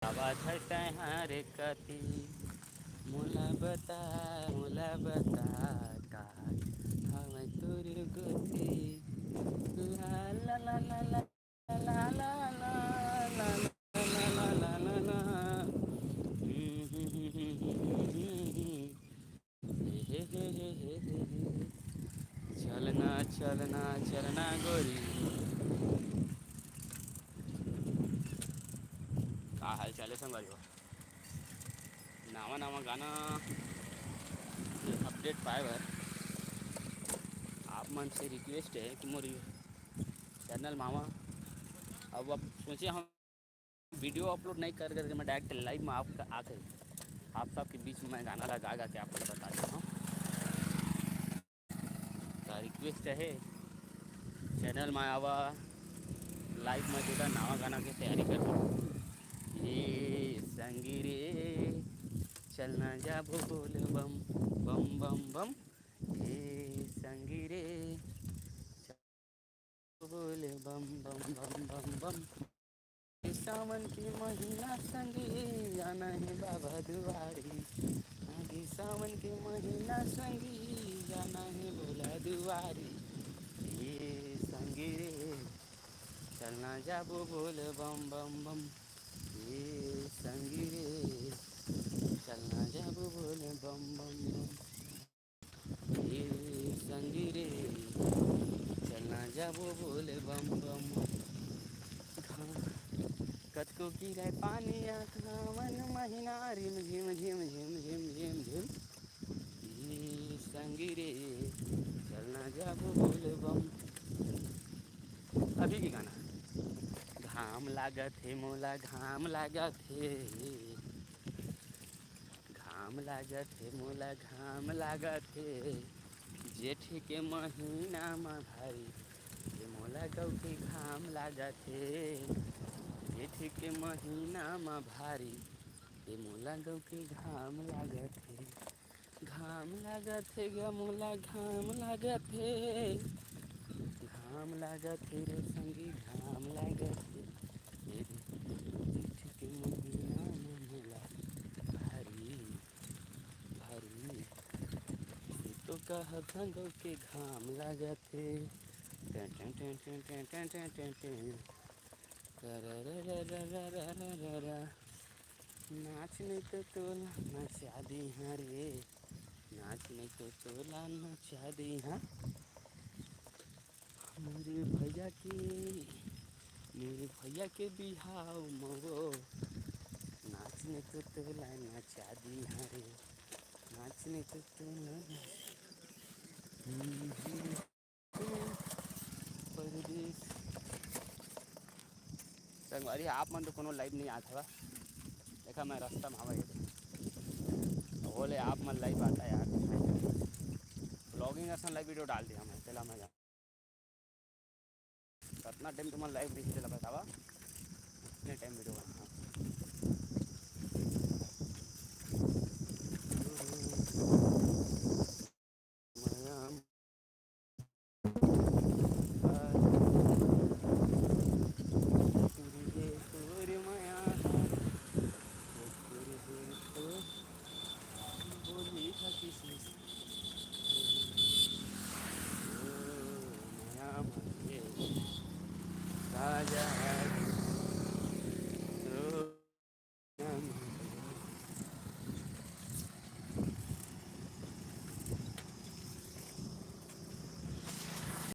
आवाज है हारे कति मोला बता का हम तोर गति ला ला ला ला ला ला ला ला ला ला ला ला ला चलना चलना चलना गोरी। का हाल चाल है संगवारी हो? नावा नावा गाना अपडेट पाए बर आप मन से रिक्वेस्ट है कि मोर चैनल मामा अब सोचे हम वीडियो अपलोड नहीं कर करके मैं डायरेक्ट लाइव में आप आकर आप सबके बीच में मैं गाना लगा गा के आपको बताता हूँ। तो रिक्वेस्ट है चैनल में आवा लाइव में जोड़ा नवा गाना की तैयारी कर ये संगी रे चलना जा बोल बम बम बम बम ये संगी रे बोल बम बम बम बम बम सावन की महीना संगी जाना है बाबा दुआरी आगे सावन के महीना संगी जाना है बोला दुआरी ये संगी रे चलना जाबो बोल बम बम बम ये संगी रे चलना जाबो बोल बम बम बम ये संगी रे चलना जाबो बोल बम बम कतको गिरे पानी आखावन महीना रिम झिम झिम झिम झिम झिम झिम ये संगी रे चलना जाबो बोल बम। अभी की गाना घाम लागत है मोला घाम लागत है घाम लागत है मोला घाम लागत है जेठ के महीना में भाई ये मोला गौ के घाम लागत है जेठ के महीना में भारी ये मोला गौ के घाम लागत है घाम लागत है ग मोला घाम लागत है घाम लागत है रे संगी घाम लागत है जेठ के महीना में मोला भारी भारी तो कह गौ के घाम लागत है टें टें टें टें टें टें टें टें टें नाच नहीं तो तोला नचा दी हाँ रे नाच नहीं तो तोला नचा दी हाँ मेरे भैया के बिहाव मो नाच नहीं तो तोला नचा दी हाँ रे नाच नहीं तो तोला परदेश संगवारी आप मन तो कोनो लाइव नहीं आता है देखा मैं रास्ता में हवा बोले आप मन लाइव आता यार ब्लॉगिंग असन लाइव वीडियो डाल दिया मैं चला मैं कितना टाइम तुम्हारा लाइव दिख चला बतावा कितने टाइम वीडियो बना